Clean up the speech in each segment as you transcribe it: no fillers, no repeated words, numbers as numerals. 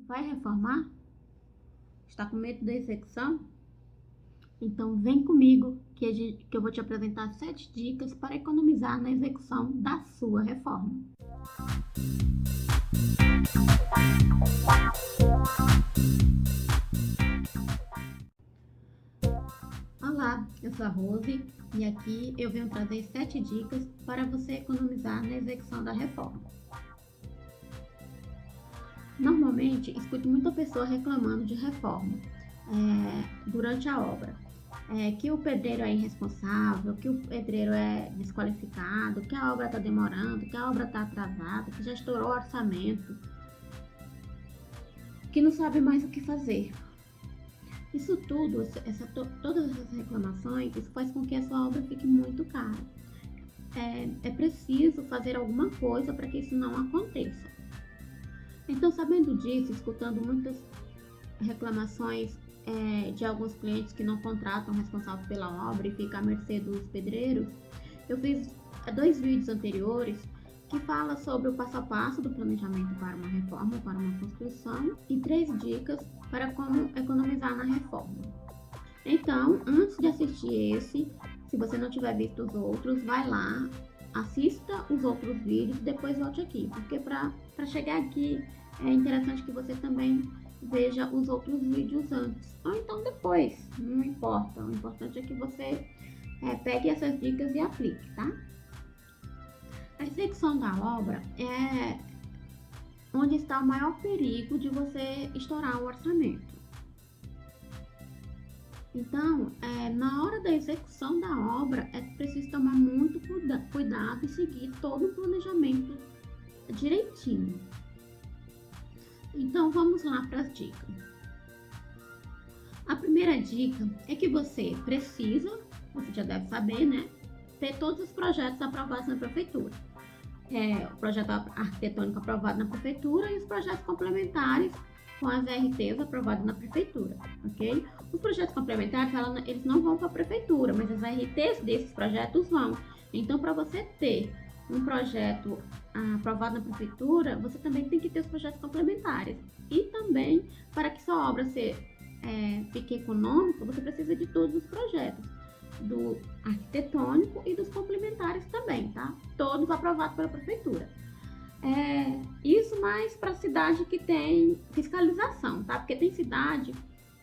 Vai reformar? Está com medo da execução? Então vem comigo que eu vou te apresentar 7 dicas para economizar na execução da sua reforma. Olá, eu sou a Rose e aqui eu venho trazer 7 dicas para você economizar na execução da reforma. Normalmente, escuto muita pessoa reclamando de reforma durante a obra. Que o pedreiro é irresponsável, que o pedreiro é desqualificado, que a obra está demorando, que a obra está atrasada, que já estourou o orçamento, que não sabe mais o que fazer. Isso tudo, todas essas reclamações, isso faz com que a sua obra fique muito cara. É preciso fazer alguma coisa para que isso não aconteça. Então, sabendo disso, escutando muitas reclamações de alguns clientes que não contratam o responsável pela obra e ficam à mercê dos pedreiros, eu fiz 2 vídeos anteriores que falam sobre o passo a passo do planejamento para uma reforma, para uma construção, e 3 dicas para como economizar na reforma. Então, antes de assistir esse, se você não tiver visto os outros, vai lá, assista os outros vídeos e depois volte aqui, porque para chegar aqui é interessante que você também veja os outros vídeos antes, ou então depois, não importa, o importante é que você pegue essas dicas e aplique, tá? A execução da obra é onde está o maior perigo de você estourar o orçamento. Então, na hora da execução da obra, é preciso tomar muito cuidado e seguir todo o planejamento direitinho. Então, vamos lá para as dicas. A primeira dica é que você precisa, você já deve saber, né? Ter todos os projetos aprovados na prefeitura. O projeto arquitetônico aprovado na prefeitura e os projetos complementares com as RTs aprovadas na prefeitura, ok? Os projetos complementares, eles não vão para a prefeitura, mas as RTs desses projetos vão. Então, para você ter um projeto aprovado na prefeitura, você também tem que ter os projetos complementares. E também, para que sua obra fique econômica, você precisa de todos os projetos, do arquitetônico e dos complementares também, tá? Todos aprovados pela prefeitura. Isso mais para cidade que tem fiscalização, tá? Porque tem cidade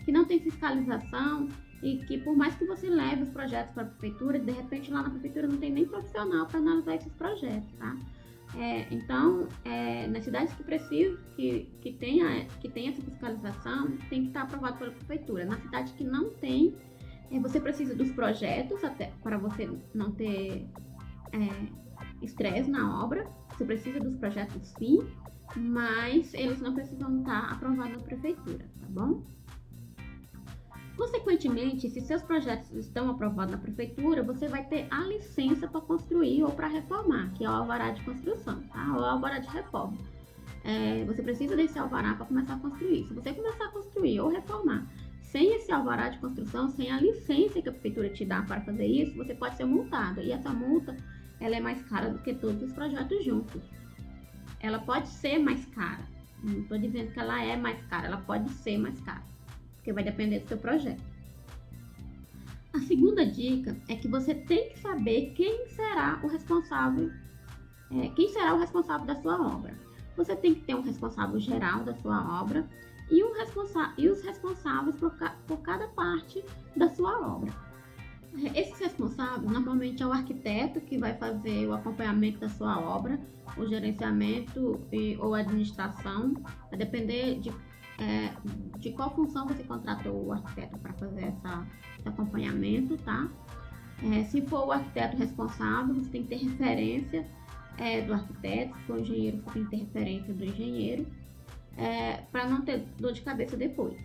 que não tem fiscalização e que, por mais que você leve os projetos para a prefeitura, de repente lá na prefeitura não tem nem profissional para analisar esses projetos, tá? Então, nas cidades que precisam, que tem essa fiscalização, tem que estar aprovado pela prefeitura. Na cidade que não tem, você precisa dos projetos até para você não ter estresse na obra. Você precisa dos projetos sim, mas eles não precisam estar aprovados na prefeitura, tá bom? Consequentemente, se seus projetos estão aprovados na prefeitura, você vai ter a licença para construir ou para reformar, que é o alvará de construção, tá? Ou alvará de reforma. Você precisa desse alvará para começar a construir. Se você começar a construir ou reformar sem esse alvará de construção, sem a licença que a prefeitura te dá para fazer isso, você pode ser multado. E essa multa, ela é mais cara do que todos os projetos juntos. Ela pode ser mais cara. Não estou dizendo que ela é mais cara, ela pode ser mais cara, porque vai depender do seu projeto. A segunda dica é que você tem que saber quem será o responsável da sua obra. Você tem que ter um responsável geral da sua obra e os responsáveis por cada parte da sua obra. Esses responsáveis normalmente é o arquiteto que vai fazer o acompanhamento da sua obra, o gerenciamento ou administração, vai depender de qual função você contratou o arquiteto para fazer esse acompanhamento, tá? Se for o arquiteto responsável, você tem que ter referência do arquiteto. Se for o engenheiro, você tem que ter referência do engenheiro, para não ter dor de cabeça depois.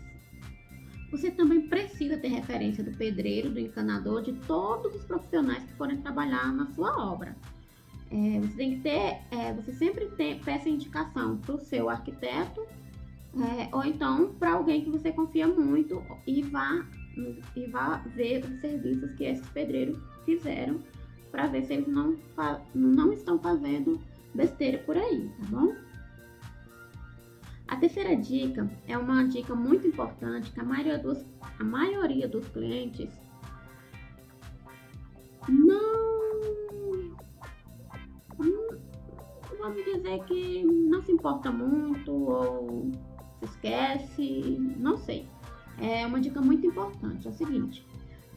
Você também precisa ter referência do pedreiro, do encanador, de todos os profissionais que forem trabalhar na sua obra. Você tem que ter, você sempre peça indicação para o seu arquiteto, ou então para alguém que você confia muito e vá ver os serviços que esses pedreiros fizeram, para ver se eles não estão fazendo besteira por aí, tá bom? A terceira dica é uma dica muito importante que a maioria dos clientes vamos dizer que não se importa muito ou se esquece, não sei. É uma dica muito importante, é o seguinte: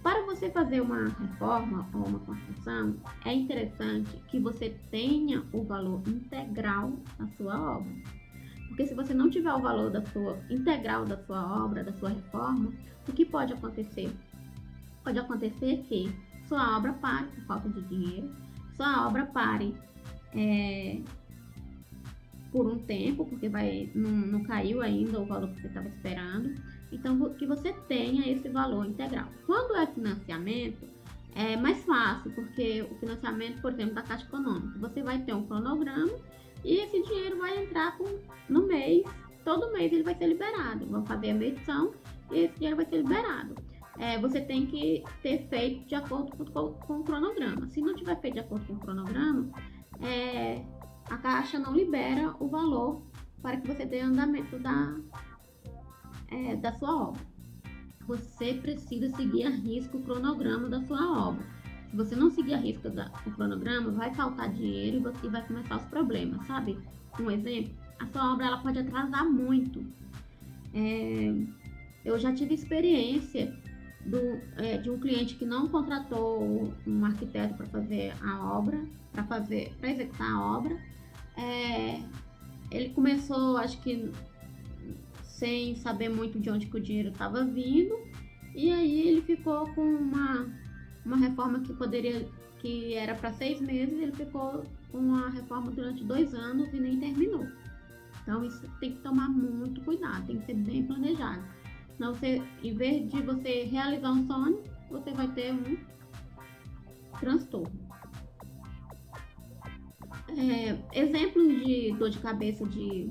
para você fazer uma reforma ou uma construção, é interessante que você tenha o valor integral da sua obra. Porque se você não tiver o valor integral da sua obra, da sua reforma, o que pode acontecer? Pode acontecer que sua obra pare por falta de dinheiro, sua obra pare por um tempo, porque não caiu ainda o valor que você estava esperando. Então, que você tenha esse valor integral. Quando é financiamento, é mais fácil, porque o financiamento, por exemplo, da Caixa Econômica, você vai ter um cronograma e esse dinheiro vai entrar no mês, todo mês ele vai ser liberado. Vão fazer a medição e esse dinheiro vai ser liberado. Você tem que ter feito de acordo com o cronograma. Se não tiver feito de acordo com o cronograma, a Caixa não libera o valor para que você dê andamento da sua obra. Você precisa seguir a risco o cronograma da sua obra. Se você não seguir a risco o cronograma, vai faltar dinheiro e você vai começar os problemas, sabe? Um exemplo, a sua obra ela pode atrasar muito. Eu já tive experiência de um cliente que não contratou um arquiteto para fazer a obra, para executar a obra. Ele começou, acho que sem saber muito de onde que o dinheiro estava vindo, e aí ele ficou com uma reforma que era para 6 meses, ele ficou com uma reforma durante 2 anos e nem terminou. Então isso tem que tomar muito cuidado, tem que ser bem planejado. Senão em vez de você realizar um sonho, você vai ter um transtorno. Exemplos de dor de cabeça de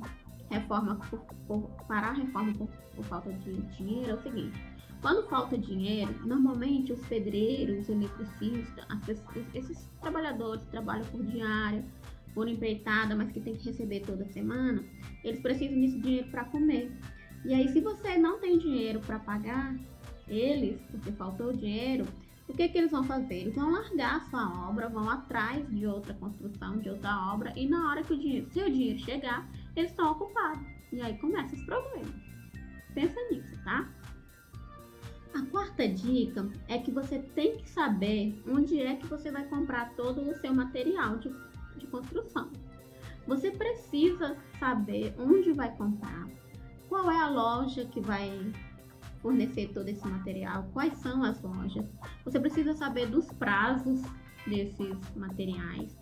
reforma parar a reforma por falta de dinheiro é o seguinte: quando falta dinheiro, normalmente os pedreiros, eletricistas, esses trabalhadores que trabalham por diária, por empreitada, mas que tem que receber toda semana, eles precisam desse dinheiro para comer. E aí, se você não tem dinheiro para pagar eles, porque faltou dinheiro, o que eles vão fazer? Eles vão largar a sua obra, vão atrás de outra construção, de outra obra, e na hora que seu dinheiro chegar, eles estão ocupados. E aí começam os problemas. Pensa nisso, tá? A quarta dica é que você tem que saber onde é que você vai comprar todo o seu material de construção. Você precisa saber onde vai comprar, qual é a loja que vai fornecer todo esse material, quais são as lojas. Você precisa saber dos prazos desses materiais.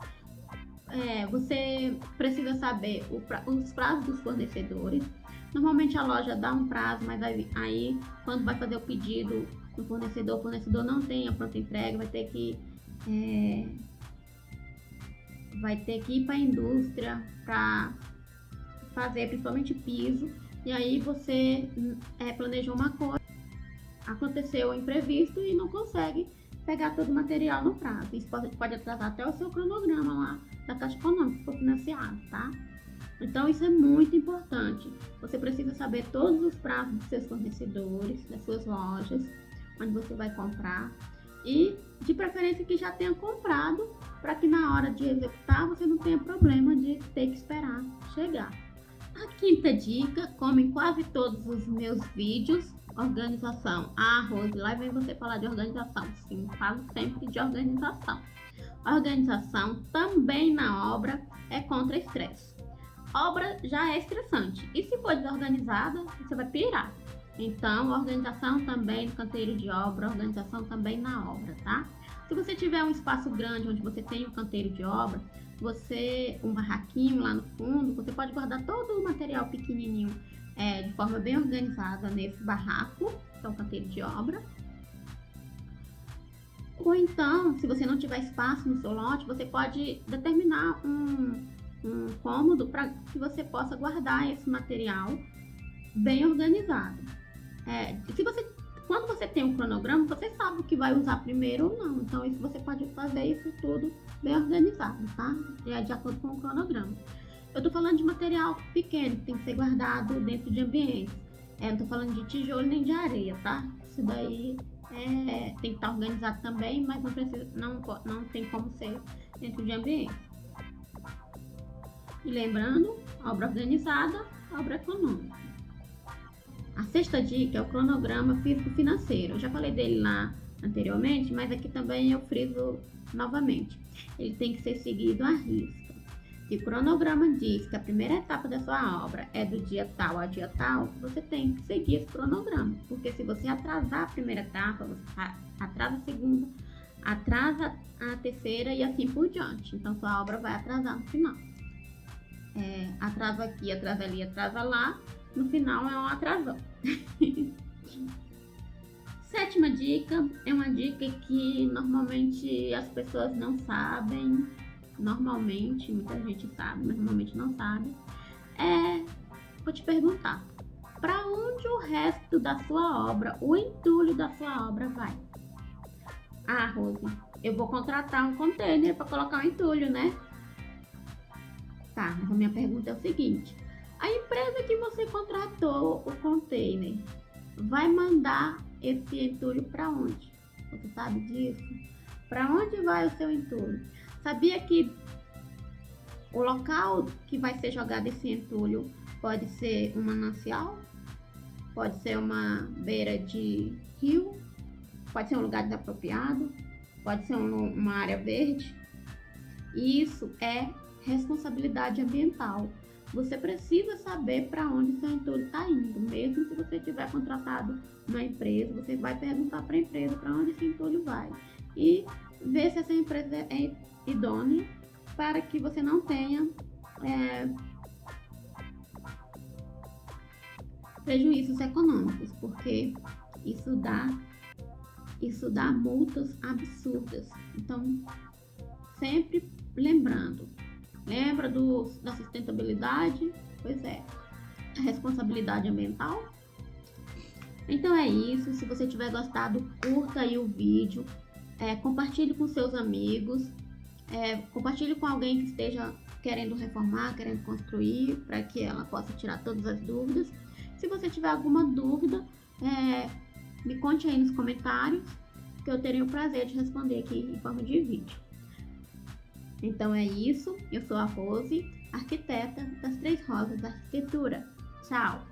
Você precisa saber os prazos dos fornecedores. Normalmente a loja dá um prazo, mas aí quando vai fazer o pedido do fornecedor, o fornecedor não tem a pronta entrega, vai ter que ir para a indústria para fazer principalmente piso. E aí você planejou uma coisa, aconteceu o imprevisto e não consegue pegar todo o material no prazo. Isso pode atrasar até o seu cronograma lá da Caixa Econômica, se for financiado, tá? Então isso é muito importante. Você precisa saber todos os prazos dos seus fornecedores, das suas lojas, onde você vai comprar. E de preferência que já tenha comprado, para que na hora de executar você não tenha problema de ter que esperar chegar. A quinta dica, como em quase todos os meus vídeos, organização. Rose, lá vem você falar de organização. Sim, falo sempre de organização. Organização também na obra é contra estresse. Obra já é estressante. E se for desorganizada, você vai pirar. Então, organização também no canteiro de obra, organização também na obra, tá? Se você tiver um espaço grande onde você tem um canteiro de obra, um barraquinho lá no fundo, você pode guardar todo o material pequenininho de forma bem organizada nesse barraco, que é o canteiro de obra. Ou então, se você não tiver espaço no seu lote, você pode determinar um cômodo para que você possa guardar esse material bem organizado. Quando você tem um cronograma, você sabe o que vai usar primeiro ou não. Então, você pode fazer isso tudo bem organizado, tá? De acordo com o cronograma. Eu tô falando de material pequeno, que tem que ser guardado dentro de ambientes. Não tô falando de tijolo nem de areia, tá? Isso daí tem que estar organizado também, mas não tem como ser dentro de ambiente. E lembrando, obra organizada, obra econômica. A sexta dica é o cronograma físico-financeiro. Eu já falei dele lá anteriormente, mas aqui também eu friso novamente. Ele tem que ser seguido à risca. Se o cronograma diz que a primeira etapa da sua obra é do dia tal ao dia tal, você tem que seguir esse cronograma. Porque se você atrasar a primeira etapa, você atrasa a segunda, atrasa a terceira e assim por diante. Então, sua obra vai atrasar no final. Atrasa aqui, atrasa ali, atrasa lá. No final é um atrasão. Sétima dica é uma dica que normalmente as pessoas não sabem. Normalmente, muita gente sabe, mas normalmente não sabe. Vou te perguntar, para onde o resto da sua obra, o entulho da sua obra vai? Ah, Rose, eu vou contratar um container para colocar o entulho, né? Tá, mas a minha pergunta é o seguinte: a empresa que você contratou o container vai mandar esse entulho para onde? Você sabe disso? Para onde vai o seu entulho? Sabia que o local que vai ser jogado esse entulho pode ser um manancial? Pode ser uma beira de rio? Pode ser um lugar desapropriado? Pode ser uma área verde? Isso é responsabilidade ambiental. Você precisa saber para onde seu entulho está indo. Mesmo se você tiver contratado uma empresa, você vai perguntar para a empresa para onde esse entulho vai. E ver se essa empresa é idônea para que você não tenha prejuízos econômicos, porque isso dá multas absurdas. Então, sempre lembrando, lembra da sustentabilidade? Pois é, a responsabilidade ambiental. Então é isso. Se você tiver gostado, curta aí o vídeo, compartilhe com seus amigos, compartilhe com alguém que esteja querendo reformar, querendo construir, para que ela possa tirar todas as dúvidas. Se você tiver alguma dúvida, me conte aí nos comentários, que eu terei o prazer de responder aqui em forma de vídeo. Então é isso. Eu sou a Rose, arquiteta das Três Rosas da Arquitetura. Tchau!